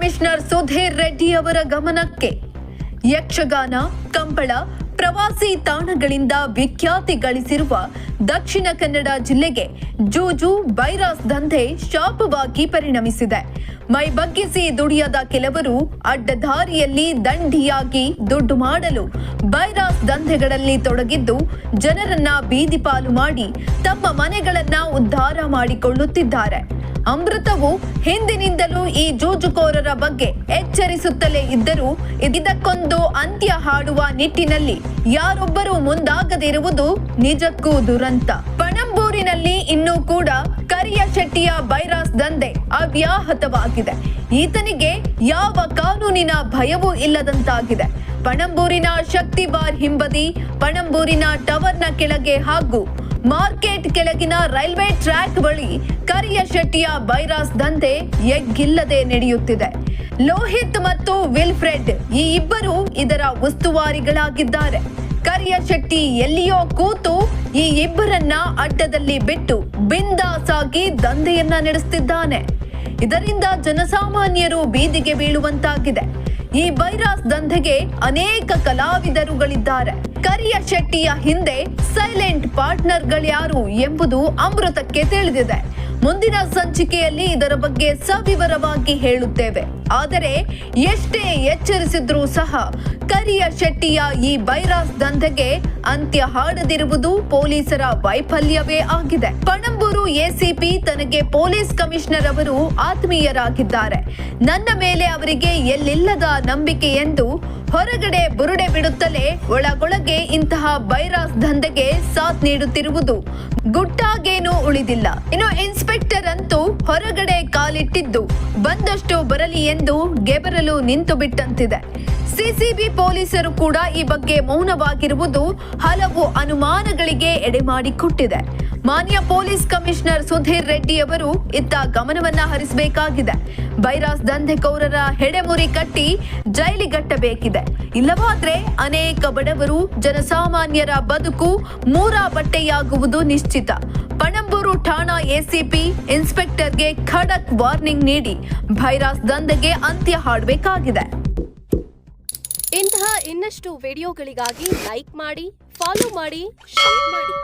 Commissioner Sudhir Reddy ಅವರ ಗಮನಕ್ಕೆ. ಯಕ್ಷಗಾನ, ಕಂಬಳ, ಪ್ರವಾಸಿ ತಾಣಗಳಿಂದ ವಿಖ್ಯಾತಿ ಗಳಿಸಿರುವ ದಕ್ಷಿಣ ಕನ್ನಡ ಜಿಲ್ಲೆಗೆ ಜೂಜು ಬೈರಾಸ್ ದಂಧೆ ಶಾಪವಾಗಿ ಪರಿಣಮಿಸಿದೆ. ಮೈ ಬಗ್ಗಿಸಿ ದುಡಿಯದ ಕೆಲವರು ಅಡ್ಡದಾರಿಯಲ್ಲಿ ದಂಡಿಯಾಗಿ ದುಡ್ಡು ಮಾಡಲು ಬೈರಾಸ್ ದಂಧೆಗಳಲ್ಲಿ ತೊಡಗಿದ್ದು ಜನರನ್ನ ಬೀದಿ ಪಾಲು ಮಾಡಿ ತಮ್ಮ ಮನೆಗಳನ್ನ ಉದ್ಧಾರ ಮಾಡಿಕೊಳ್ಳುತ್ತಿದ್ದಾರೆ. ಅಮೃತವು ಹಿಂದಿನಿಂದಲೂ ಈ ಜೂಜುಕೋರರ ಬಗ್ಗೆ ಎಚ್ಚರಿಸುತ್ತಲೇ ಇದ್ದರೂ ಇದಕ್ಕೊಂದು ಅಂತ್ಯ ಹಾಡುವ ನಿಟ್ಟಿನಲ್ಲಿ ಯಾರೊಬ್ಬರೂ ಮುಂದಾಗದಿರುವುದು ನಿಜಕ್ಕೂ ದುರಂತ. ಪಣಂಬೂರಿನಲ್ಲಿ ಇನ್ನೂ ಕೂಡ ಕರಿಯ ಶೆಟ್ಟಿಯ ಬೈರಾಸ್ ದಂಧೆ ಅವ್ಯಾಹತವಾಗಿದೆ. ಈತನಿಗೆ ಯಾವ ಕಾನೂನಿನ ಭಯವೂ ಇಲ್ಲದಂತಾಗಿದೆ. ಪಣಂಬೂರಿನ ಶಕ್ತಿ ಬಾರ್ ಹಿಂಬದಿ, ಪಣಂಬೂರಿನ ಟವರ್ನ ಕೆಳಗೆ ಹಾಗೂ ಮಾರ್ಕೆಟ್ ಕೆಳಗಿನ ರೈಲ್ವೆ ಟ್ರ್ಯಾಕ್ ಬಳಿ ಕರಿಯ ಶೆಟ್ಟಿಯ ಬೈರಾಸ್ ದಂಧೆ ಎಗ್ಗಿಲ್ಲದೆ ನಡೆಯುತ್ತಿದೆ. ಲೋಹಿತ್ ಮತ್ತು ವಿಲ್ಫ್ರೆಡ್ ಈ ಇಬ್ಬರು ಇದರ ಉಸ್ತುವಾರಿಗಳಾಗಿದ್ದಾರೆ. ಕರಿಯ ಶೆಟ್ಟಿ ಎಲ್ಲಿಯೋ ಕೂತು ಈ ಇಬ್ಬರನ್ನ ಅಡ್ಡದಲ್ಲಿ ಬಿಟ್ಟು ಬಿಂದಾಸಾಗಿ ದಂಧೆಯನ್ನ ನಡೆಸುತ್ತಿದ್ದಾನೆ. ಇದರಿಂದ ಜನಸಾಮಾನ್ಯರು ಬೀದಿಗೆ ಬೀಳುವಂತಾಗಿದೆ. ಈ ಬೈರಾಸ್ ದಂಧೆಗೆ ಅನೇಕ ಕಲಾವಿದರುಗಳಿದ್ದಾರೆ. ಕರಿಯ ಶೆಟ್ಟಿಯ ಹಿಂದೆ ಸೈಲೆಂಟ್ ಪಾರ್ಟ್ನರ್ಗಳ್ಯಾರು ಎಂಬುದು ಅಮೃತಕ್ಕೆ ತಿಳಿದಿದೆ. ಮುಂದಿನ ಸಂಚಿಕೆಯಲ್ಲಿ ಇದರ ಬಗ್ಗೆ ಸವಿವರವಾಗಿ ಹೇಳುತ್ತೇವೆ. ಆದರೆ ಎಷ್ಟೇ ಎಚ್ಚರಿಸಿದ್ರೂ ಸಹ ಕರಿಯ ಶೆಟ್ಟಿಯ ಈ ಬೈರಾಸ್ ದಂಧೆಗೆ ಅಂತ್ಯ ಹಾಡದಿರುವುದು ಪೊಲೀಸರ ವೈಫಲ್ಯವೇ ಆಗಿದೆ. ಪಣಂಬೂರು ಎಸಿಪಿ ತನಗೆ ಪೊಲೀಸ್ ಕಮಿಷನರ್ ಅವರು ಆತ್ಮೀಯರಾಗಿದ್ದಾರೆ. ನನ್ನ ಮೇಲೆ ಅವರಿಗೆ ಎಲ್ಲಿಲ್ಲದ ನಂಬಿಕೆ ಎಂದು ಹೊರಗಡೆ ಬುರುಡೆ ಬಿಡುತ್ತಲೇ ಒಳಗೊಳಗೆ ಇಂತಹ ಬೈರಾಸ್ ದಂಧೆಗೆ ಸಾಥ್ ನೀಡುತ್ತಿರುವುದು ಗುಟ್ಟಾಗೇನೂ ಉಳಿದಿಲ್ಲ. ಇನ್ನು ಇನ್ಸ್ಪೆಕ್ಟರ್ ಅಂತೂ ಹೊರಗಡೆ ಕಾಲಿಟ್ಟಿದ್ದು ಬಂದಷ್ಟು ಬರಲಿ ಎಂದು ಗೆಬರಲು ನಿಂತು ಬಿಟ್ಟಂತಿದೆ. ಸಿಸಿಬಿ ಪೊಲೀಸರು ಕೂಡ ಈ ಬಗ್ಗೆ ಮೌನವಾಗಿರುವುದು ಹಲವು ಅನುಮಾನಗಳಿಗೆ ಎಡೆಮಾಡಿಕೊಟ್ಟಿದೆ. ಮಾನ್ಯ ಪೊಲೀಸ್ ಕಮಿಷನರ್ ಸುಧೀರ್ ರೆಡ್ಡಿ ಅವರು ಇತ್ತ ಗಮನವನ್ನ ಹರಿಸಬೇಕಾಗಿದೆ. ಬೈರಾಸ್ ದಂಧೆಕೋರರ ಹೆಡೆಮುರಿ ಕಟ್ಟಿ ಜೈಲಿಗಟ್ಟಬೇಕಿದೆ. ಇಲ್ಲವಾದ್ರೆ ಅನೇಕ ಬಡವರು, ಜನಸಾಮಾನ್ಯರ ಬದುಕು ಮೂರಾ ಬಟ್ಟೆಯಾಗುವುದು ನಿಶ್ಚಿತ. ಪಣಂಬೂರು ಠಾಣಾ ಎಸಿಪಿ ಇನ್ಸ್ಪೆಕ್ಟರ್ಗೆ ಖಡಕ್ ವಾರ್ನಿಂಗ್ ನೀಡಿ ಬೈರಾಸ್ ದಂಧೆಗೆ ಅಂತ್ಯ ಹಾಡಬೇಕಾಗಿದೆ. ಇಂತಹ ಇನ್ನಷ್ಟು ವಿಡಿಯೋಗಳಿಗಾಗಿ ಲೈಕ್ ಮಾಡಿ, ಫಾಲೋ ಮಾಡಿ, ಶೇರ್ ಮಾಡಿ.